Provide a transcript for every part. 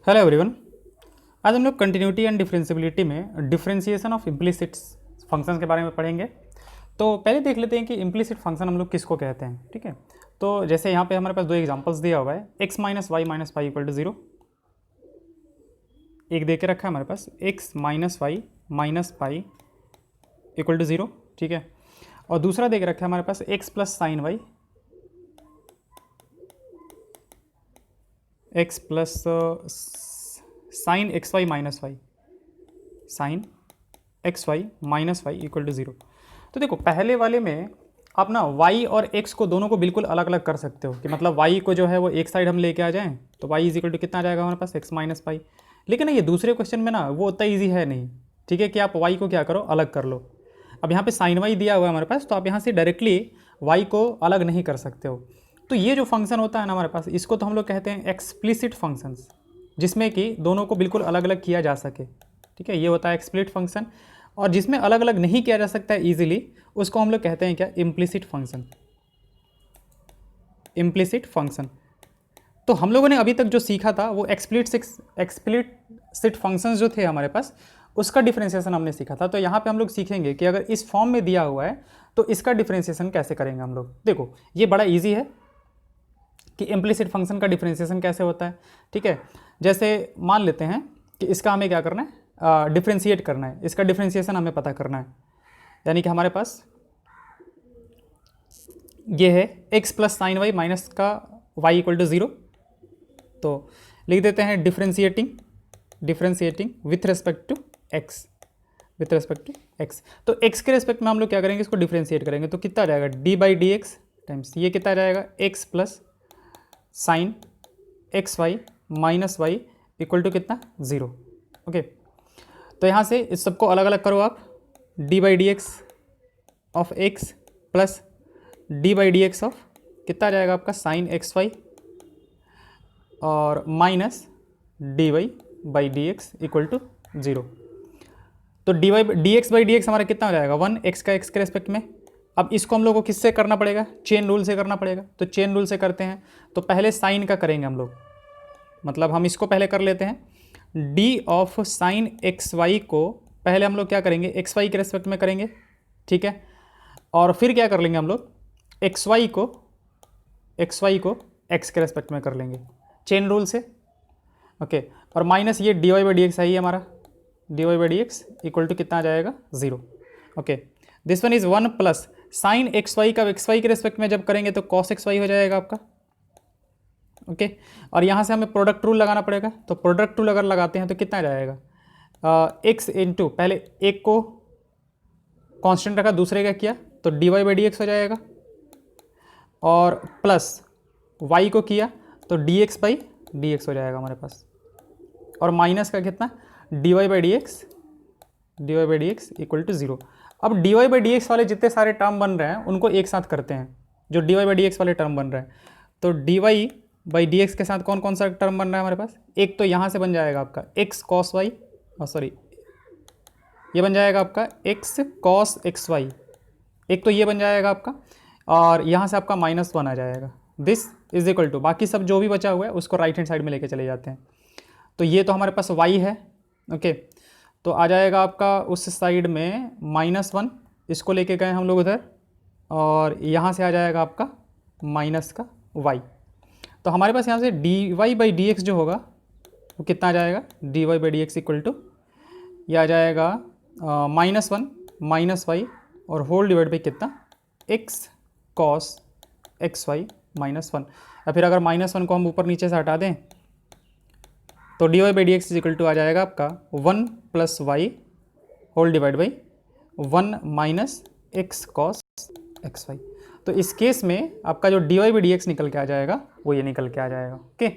Hello everyone. आज हम लोग कंटिन्यूटी एंड डिफरेंशियबिलिटी में डिफरेंशिएशन ऑफ इम्प्लिसिट फंक्शंस के बारे में पढ़ेंगे। तो पहले देख लेते हैं कि इम्प्लिसिट फंक्शन हम लोग किसको कहते हैं। ठीक है, तो जैसे यहाँ पे हमारे पास दो एग्जांपल्स दिया हुआ है, x minus y minus pi equal to 0। एक दे के रखा है हमारे पास x minus y minus pi equal to 0। ठीक है, और दूसरा दे के रखा है हमारे पास x plus sine y, x plus sine x y minus y, sine x y minus y equal to 0। तो देखो पहले वाले में आप ना y और x को दोनों को बिल्कुल अलग अलग कर सकते हो कि मतलब y को जो है वो एक साइड हम लेके आ जाएं तो y इज इक्वल टू कितना आ जाएगा हमारे पास x माइनस पाई। लेकिन ना ये दूसरे क्वेश्चन में ना वो उतना ईजी है नहीं। ठीक है, कि आप y को क्या करो, अलग कर लो। अब यहाँ पे साइन y दिया हुआ है हमारे पास, तो आप यहाँ से डायरेक्टली y को अलग नहीं कर सकते हो। तो ये जो फंक्शन होता है ना हमारे पास, इसको तो हम लोग कहते हैं एक्सप्लिसिट फंक्शंस, जिसमें कि दोनों को बिल्कुल अलग अलग किया जा सके। ठीक है, ये होता है एक्सप्लिसिट फंक्शन। और जिसमें अलग अलग नहीं किया जा सकता है ईजिली, उसको हम लोग कहते हैं क्या, इम्प्लिसिट फंक्शन। Implicit function. तो हम लोगों ने अभी तक जो सीखा था वो एक्सप्लिसिट फंक्शंस जो थे हमारे पास, उसका डिफरेंशिएशन हमने सीखा था। तो यहाँ पे हम लोग सीखेंगे कि अगर इस फॉर्म में दिया हुआ है तो इसका डिफरेंशिएशन कैसे करेंगे हम लोग। देखो ये बड़ा ईजी है कि इम्प्लिसिट फंक्शन का डिफरेंशिएशन कैसे होता है। ठीक है, जैसे मान लेते हैं कि इसका हमें क्या करना है, डिफरेंशिएट करना है, इसका डिफरेंशिएशन हमें पता करना है। यानी कि हमारे पास ये है x plus sine y minus का y इक्वल टू 0। तो लिख देते हैं differentiating with respect to x, with respect to x। तो x के रेस्पेक्ट में हम लोग क्या करेंगे, इसको डिफरेंशिएट करेंगे। तो कितना आ जाएगा, d by d x times ये कितना आ जाएगा, x plus sine x y minus y equal to कितना, 0। ओके, तो यहाँ से इस सबको अलग अलग करो आप, d by d x of x plus d by d x of कितना आ जाएगा आपका, साइन एक्स वाई और minus d y by d x equal to 0। तो d y d x by d x हमारा कितना हो जाएगा, 1 एक्स का एक्स के रेस्पेक्ट में। अब इसको हम लोग को किससे करना पड़ेगा, चेन रूल से करना पड़ेगा। तो चेन रूल से करते हैं, तो पहले साइन का करेंगे हम लोग, मतलब हम इसको पहले कर लेते हैं। D of sine x y को पहले हम लोग क्या करेंगे, एक्स वाई के रेस्पेक्ट में करेंगे। ठीक है, और फिर क्या कर लेंगे हम लोग, एक्स वाई को एक्स के रेस्पेक्ट में कर लेंगे चेन रूल से। ओके, और माइनस ये d y by d x है हमारा, d y by d x equal to कितना आ जाएगा, 0। Okay, this one is 1 plus sine x y का एक्स वाई के रेस्पेक्ट में जब करेंगे तो कॉस एक्स वाई हो जाएगा आपका। ओके, और यहाँ से हमें प्रोडक्ट रूल लगाना पड़ेगा। तो प्रोडक्ट रूल अगर लगाते हैं तो कितना आ जाएगा, एक्स इंटू पहले एक को कांस्टेंट रखा, दूसरे का किया तो d y by d x हो जाएगा, और प्लस वाई को किया तो d x by d x हो जाएगा हमारे पास, और माइनस का कितना, d y by d x equal to 0। अब d y by d x वाले जितने सारे टर्म बन रहे हैं उनको एक साथ करते हैं, जो d y by d x वाले टर्म बन रहे हैं। तो d y by d x के साथ कौन कौन सा टर्म बन रहा है हमारे पास, एक तो यहाँ से बन जाएगा आपका एक्स कॉस वाई, सॉरी ये बन जाएगा आपका एक्स कॉस एक्स वाई, एक तो ये बन जाएगा आपका, और यहाँ से आपका -1 आ जाएगा। दिस इज इक्वल टू बाकी सब जो भी बचा हुआ है उसको राइट हैंड साइड में लेके चले जाते हैं। तो ये तो हमारे पास y है। ओके, तो आ जाएगा आपका उस साइड में -1, इसको लेके गए हम लोग उधर, और यहाँ से आ जाएगा आपका माइनस का y। तो हमारे पास यहाँ से d y by d x जो होगा वो कितना आ जाएगा, d y by d x equal to ये आ जाएगा -1 माइनस वाई और होल डिवाइड बाई कितना, एक्स कॉस एक्स वाई -1। या फिर अगर -1 को हम ऊपर नीचे से हटा दें तो d y by d x equal to आ जाएगा आपका 1 plus y whole divide by 1 minus x cos x y. तो इस केस में आपका जो d y by d x निकल के आ जाएगा वो ये निकल के आ जाएगा। ओके,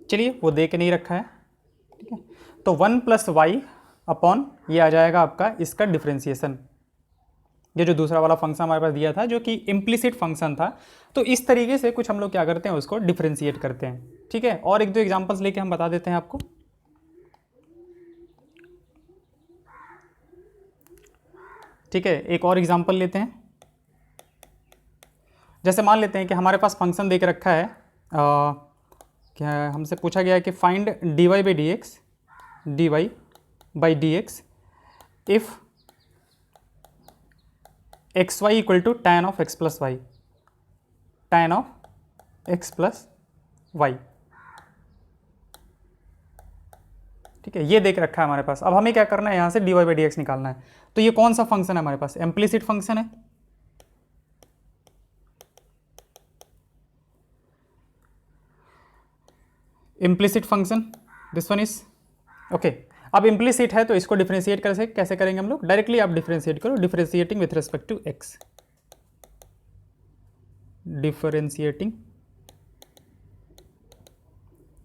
चलिए वो दे के नहीं रखा है। ठीक है, तो 1 प्लस वाई अपॉन ये आ जाएगा आपका इसका डिफरेंशिएशन। ये जो दूसरा वाला फंक्शन हमारे पास दिया था जो कि इम्प्लिसिट फंक्शन था, तो इस तरीके से कुछ हम लोग क्या करते हैं, उसको डिफरेंशिएट करते हैं। ठीक है, और एक दो एग्जांपल्स लेके हम बता देते हैं आपको। ठीक है, एक और एग्जांपल लेते हैं। जैसे मान लेते हैं कि हमारे पास फंक्शन दे के रखा है, क्या हमसे पूछा गया है कि find dy by d x if x y equal to tan of x plus y, tan of x plus y. ठीक है, ये देख रखा है हमारे पास। अब हमें क्या करना है, यहाँ से dy बाई डी एक्स निकालना है। तो ये कौन सा फंक्शन है हमारे पास, इम्प्लिसिट फंक्शन है। Implicit function, this one is okay. अब इम्प्लिसिट है तो इसको डिफरेंशिएट कैसे करेंगे हम लोग, डायरेक्टली आप डिफरेंशिएट करो, differentiating with respect to x, differentiating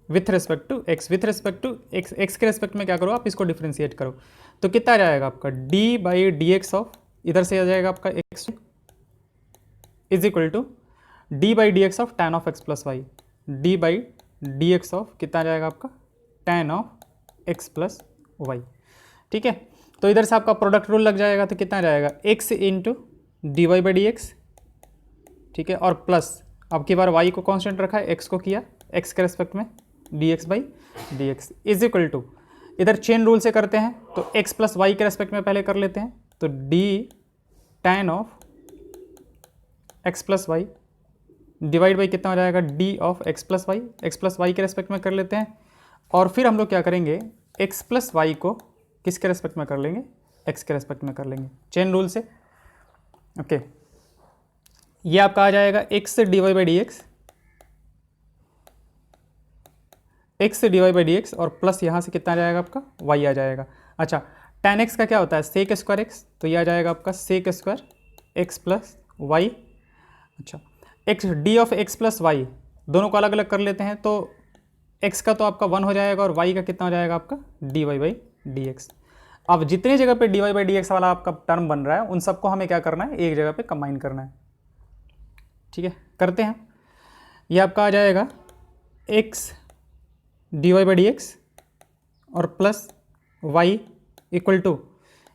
with respect to x, with respect to x, x के रिस्पेक्ट में क्या करो आप, इसको डिफरेंशिएट करो। तो कितना आ जाएगा आपका d by d x of, इधर से आ जाएगा आपका x is equal to d by d x of tan of x plus y, d by d x of कितना आ जाएगा आपका tan of x plus y. ठीक है, तो इधर से आपका प्रोडक्ट रूल लग जाएगा, तो कितना आ जाएगा x into d y by d x. ठीक है, और प्लस अब की बार वाई को कांस्टेंट रखा है, एक्स को किया एक्स के रेस्पेक्ट में d x by d x is equal to, इधर चेन रूल से करते हैं तो एक्स प्लस वाई के रेस्पेक्ट में पहले कर लेते हैं, तो d tan of x plus y divide by कितना हो जाएगा d of x plus y के रेस्पेक्ट में कर लेते हैं। और फिर हम लोग क्या करेंगे, एक्स प्लस वाई को किसके रेस्पेक्ट में कर लेंगे, एक्स के रेस्पेक्ट में कर लेंगे चेन रूल से। ओके, ये आपका आ जाएगा x divide by d x, x divide by d x, और प्लस यहाँ से कितना आ जाएगा आपका वाई आ जाएगा। अच्छा, tan एक्स का क्या होता है सेक स्क्वायर एक्स, तो ये आ जाएगा आपका sec square x plus y. अच्छा, x d of x plus y दोनों को अलग अलग कर लेते हैं, तो एक्स का तो आपका 1 हो जाएगा और वाई का कितना हो जाएगा आपका d y by d x. अब जितने जगह पे d y by d x वाला आपका टर्म बन रहा है उन सबको हमें क्या करना है, एक जगह पे कंबाइन करना है। ठीक है, करते हैं। ये आपका आ जाएगा x d y by d x और प्लस वाई इक्वल टू,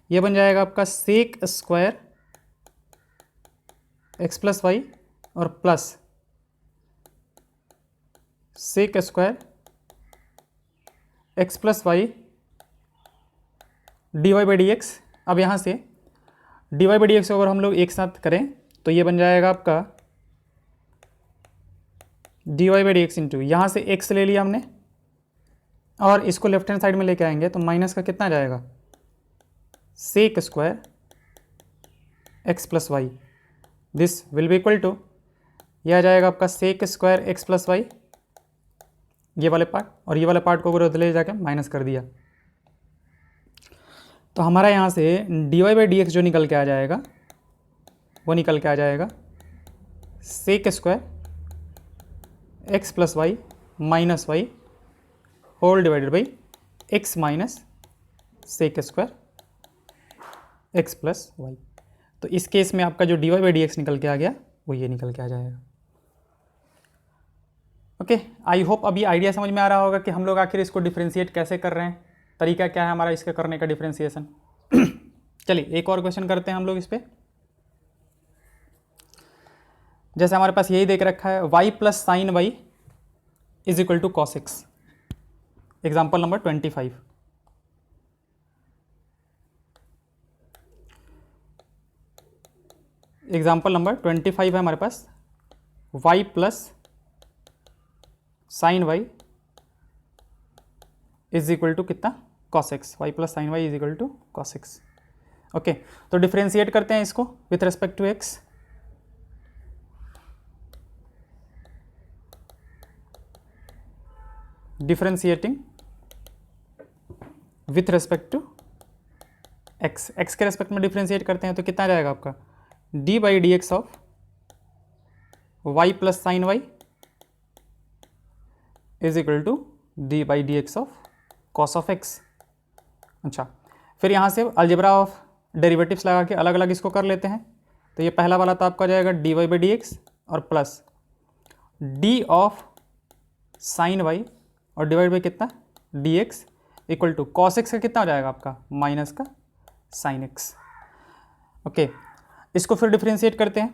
ये बन जाएगा आपका sec square x plus y और plus sec square x plus y d y by d x. अब यहाँ से d y by d x अगर हम लोग एक साथ करें तो ये बन जाएगा आपका d y by d x into, यहाँ से एक्स ले लिया हमने और इसको लेफ्ट हैंड साइड में लेके आएंगे तो माइनस का कितना आ जाएगा sec square x plus y, this will be equal to, यह आ जाएगा आपका sec square x plus y, ये वाले पार्ट और ये वाले पार्ट को अगर ले जाके माइनस कर दिया तो हमारा यहाँ से d y by d x जो निकल के आ जाएगा वो निकल के आ जाएगा sec square x plus y minus y whole divided by x minus sec square x plus y. तो इस केस में आपका जो d y by d x निकल के आ गया वो ये निकल के आ जाएगा। ओके, आई होप अभी आइडिया समझ में आ रहा होगा कि हम लोग आखिर इसको डिफ्रेंशिएट कैसे कर रहे हैं, तरीका क्या है हमारा इसके करने का डिफ्रेंशिएशन। चलिए एक और क्वेश्चन करते हैं हम लोग इस पर। जैसे हमारे पास यही देख रखा है y plus sine y is equal to cos x, example number 25। Example number 25 है हमारे पास, y plus sine y is equal to कितना cos x, y plus sine y is equal to cos x. Okay, तो differentiate करते हैं इसको with respect to x. Differentiating with respect to x, x के respect में differentiate करते हैं तो कितना आ जाएगा आपका d by d x of y plus sine y is equal to d by d x of cos of x. अच्छा, फिर यहाँ से अलजेब्रा ऑफ डेरिवेटिव्स लगा के अलग अलग इसको कर लेते हैं। तो ये पहला वाला तो आपका आ जाएगा d y by d x और plus d of sine y और डिवाइड बाई कितना d x equal to cos x का कितना हो जाएगा आपका माइनस का साइन एक्स। ओके, इसको फिर डिफ्रेंशिएट करते हैं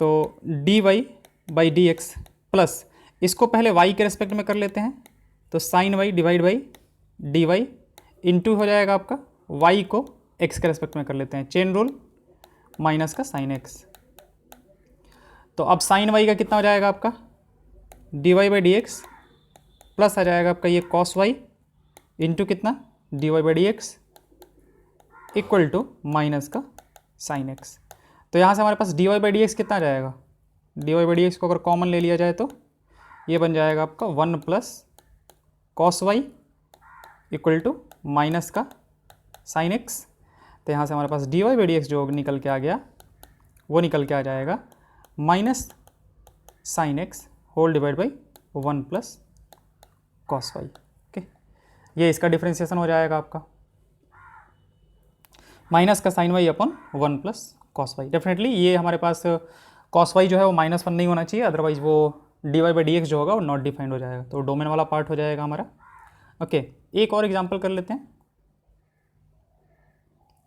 तो d y by d x plus, इसको पहले y के रेस्पेक्ट में कर लेते हैं, तो sine y divide by d y into हो जाएगा आपका y को x के रेस्पेक्ट में कर लेते हैं, चेन रूल माइनस का साइन x। तो अब साइन y का कितना हो जाएगा आपका d y by d x plus आ जाएगा आपका ये कॉस वाई इंटू कितना d y by d x equal to minus का साइन एक्स। तो यहाँ से हमारे पास d y by d x कितना आ जाएगा, d y by d x को अगर कॉमन ले लिया जाए तो ये बन जाएगा आपका 1 plus cos y equal to minus का साइन एक्स। तो यहाँ से हमारे पास d y by d x जो निकल के आ गया वो निकल के आ जाएगा minus sine x whole divide by 1 plus cos y. Okay, ये इसका डिफ्रेंसिएशन हो जाएगा आपका माइनस का sine y upon 1 plus cos y. Definitely ये हमारे पास कॉस वाई जो है वो -1 नहीं होना चाहिए, अदरवाइज वो d y by d x जो होगा वो नॉट डिफाइंड हो जाएगा, तो डोमेन वाला पार्ट हो जाएगा हमारा। ओके, एक और एग्जांपल कर लेते हैं,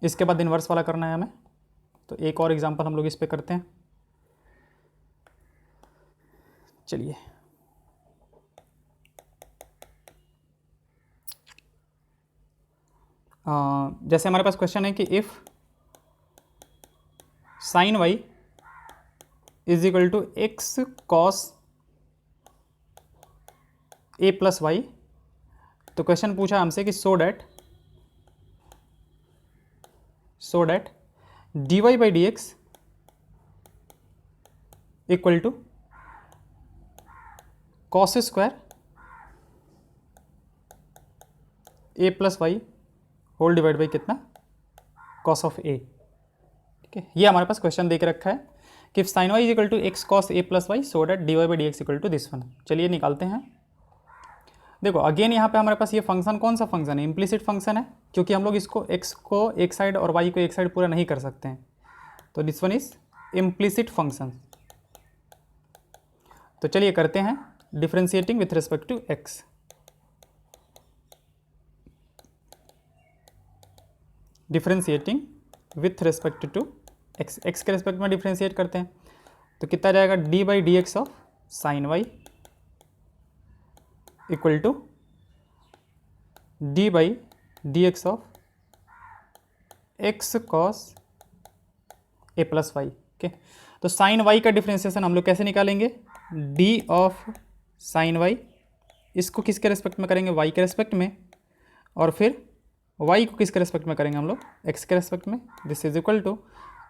इसके बाद इन्वर्स वाला करना है हमें, तो एक और एग्जांपल हम लोग इस पे करते हैं। चलिए, जैसे हमारे पास क्वेश्चन है कि if sine y is equal to x cos a plus y, तो क्वेश्चन पूछा हमसे कि so that d y by d x equal to cos square a plus y whole divide by कितना कॉस ऑफ ए। ठीक है, ये हमारे पास question देख रखा है कि sine y is equal to x cos a plus y so that d y by d x equal to this one. चलिए निकालते हैं। देखो अगेन यहाँ पे हमारे पास ये फंक्शन कौन सा फंक्शन है, इम्प्लिसिट फंक्शन है, क्योंकि हम लोग इसको x को एक साइड और y को एक साइड पूरा नहीं कर सकते हैं, तो this one is implicit function. तो चलिए करते हैं differentiating with respect to x। Differentiating with respect to x, x के रिस्पेक्ट में डिफ्रेंशिएट करते हैं, तो कितना जाएगा d by d x of sine y equal to d by d x of x cos a plus y. Okay, तो sine y का differentiation हम लोग कैसे निकालेंगे, डी ऑफ साइन वाई, इसको किसके रेस्पेक्ट में करेंगे y के रेस्पेक्ट में, और फिर y को किसके रेस्पेक्ट में करेंगे हम लोग x के रेस्पेक्ट में, दिस इज इक्वल टू,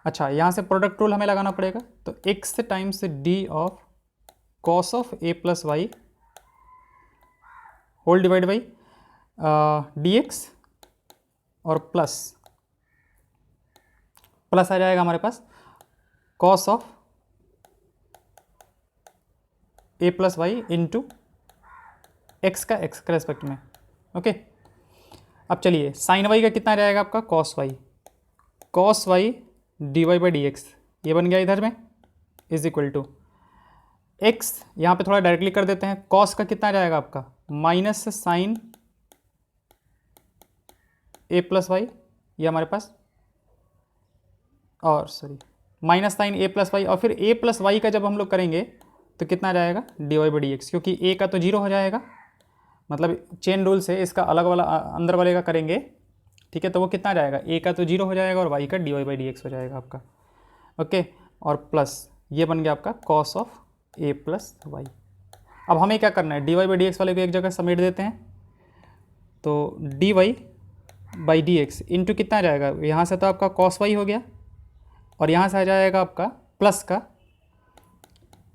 अच्छा यहाँ से प्रोडक्ट रूल हमें लगाना पड़ेगा, तो x times d of cos of a plus y whole divide by d x और प्लस आ जाएगा हमारे पास cos of a plus y into x का रेस्पेक्ट में। ओके, अब चलिए साइन वाई का कितना आ जाएगा आपका cos y d y by d x, ये बन गया इधर में इज इक्वल टू एक्स, यहाँ पे थोड़ा डायरेक्टली कर देते हैं, कॉस का कितना आ जाएगा आपका minus sign a plus y, ये हमारे पास, और sorry minus sign a plus y, और फिर ए प्लस वाई का जब हम लोग करेंगे तो कितना आ जाएगा d y by d x, क्योंकि ए का तो जीरो हो जाएगा, मतलब चेन रूल से इसका अलग वाला अंदर वाले का करेंगे, ठीक है, तो वो कितना आ जाएगा ए का तो जीरो हो जाएगा और वाई का d y by d x हो जाएगा आपका। ओके, और प्लस ये बन गया आपका cos of a plus y. अब हमें क्या करना है, d y by d x वाले को एक जगह समेट देते हैं, तो d y by d x into कितना आ जाएगा, यहाँ से तो आपका कॉस वाई हो गया और यहाँ से आ जाएगा आपका प्लस का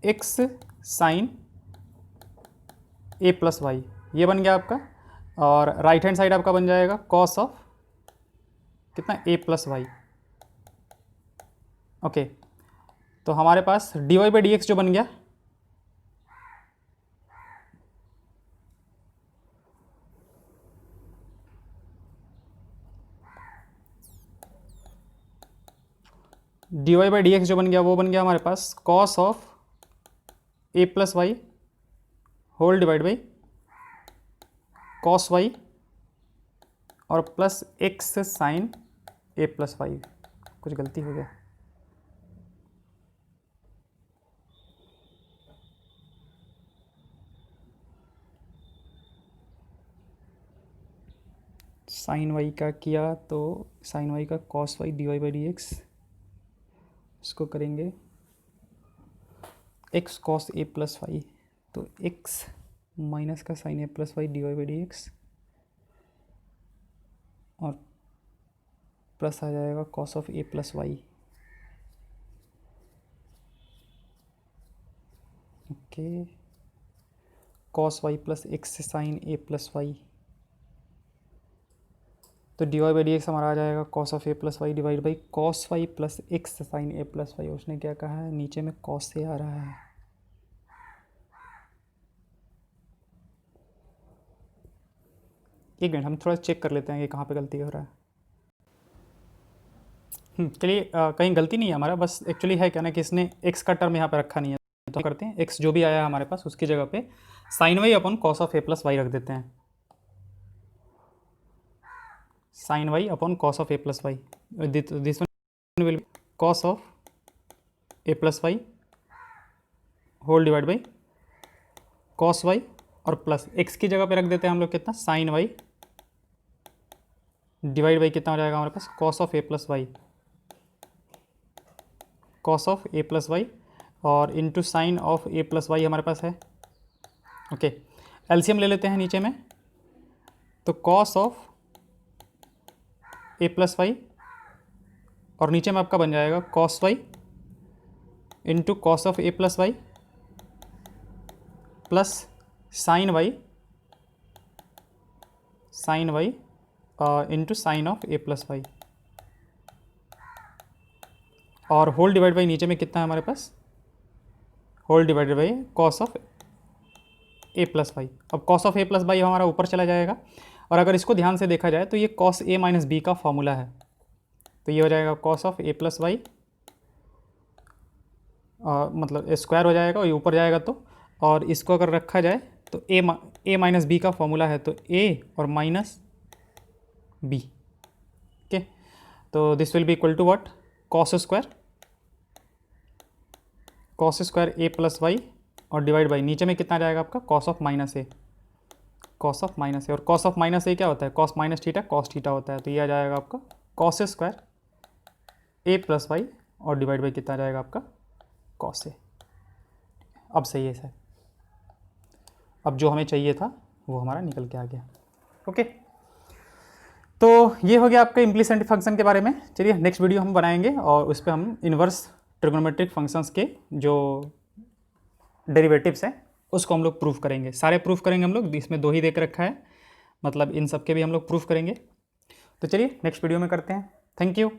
x sine a plus y, ये बन गया आपका, और राइट हैंड साइड आपका बन जाएगा कॉस ऑफ कितना ए प्लस वाई। ओके, तो हमारे पास d y by d x जो बन गया, d y by d x जो बन गया वो बन गया हमारे पास cos of a plus y whole divide by cos y और plus x sine a plus y, कुछ गलती हो गया, साइन वाई का किया तो साइन वाई का cos y d y by d x, इसको करेंगे x cos a plus y, तो एक्स माइनस का sine a plus y d y by d x और प्लस आ जाएगा cos of a plus y. Okay, cos y plus x sine a plus y, तो d y by d x हमारा आ जाएगा cos of a plus y divide by cos y plus x sine a plus y. उसने क्या कहा है, नीचे में कॉस से आ रहा है, एक मिनट हम थोड़ा चेक कर लेते हैं कि कहाँ पे गलती हो रहा है। चलिए, कहीं गलती नहीं है हमारा, बस एक्चुअली है क्या ना कि इसने एक्स का टर्म यहाँ पे रखा नहीं है, तो करते हैं एक्स जो भी आया है हमारे पास उसकी जगह पे sine y upon cos of a plus y रख देते हैं, sine y upon cos of a plus y, this one will cos of a plus y whole divide by cos y और प्लस एक्स की जगह पे रख देते हैं हम लोग कितना, साइन वाई डिवाइड बाई कितना हो जाएगा हमारे पास, cos of a plus y, cos of a plus y और into sine of a plus y हमारे पास है। ओके, एलसीएम ले लेते हैं नीचे में, तो cos of a plus y और नीचे में आपका बन जाएगा cos y into cos of a plus y plus sine y into sine of a plus y और होल डिवाइड बाई नीचे में कितना है हमारे पास, whole divided by cos of a plus y. अब cos of a plus y हमारा ऊपर चला जाएगा और अगर इसको ध्यान से देखा जाए तो ये कॉस ए माइनस बी का फॉर्मूला है, तो ये हो जाएगा cos of a plus y, मतलब स्क्वायर हो जाएगा और ये ऊपर जाएगा तो, और इसको अगर रखा जाए तो ए माइनस बी का फॉर्मूला है तो ए और माइनस बी। ओके, तो this will be equal to what, cos square a plus y और डिवाइड बाई नीचे में कितना आ जाएगा आपका, कॉस ऑफ माइनस ए, और कॉस ऑफ माइनस ए क्या होता है, cos minus theta cos theta होता है, तो ये आ जाएगा आपका cos square a plus y और डिवाइड बाई कितना आ जाएगा आपका, कॉस ए। अब सही है सर, अब जो हमें चाहिए था वो हमारा निकल के आ गया। ओके, तो ये हो गया आपके इम्प्लिसिट फंक्शन के बारे में। चलिए नेक्स्ट वीडियो हम बनाएंगे और उस पर हम इन्वर्स ट्रिग्नोमेट्रिक फंक्शंस के जो डेरिवेटिव्स हैं उसको हम लोग प्रूफ करेंगे, सारे प्रूफ करेंगे हम लोग, इसमें 2 ही देख रखा है, मतलब इन सब के भी हम लोग प्रूफ करेंगे। तो चलिए नेक्स्ट वीडियो में करते हैं। Thank you.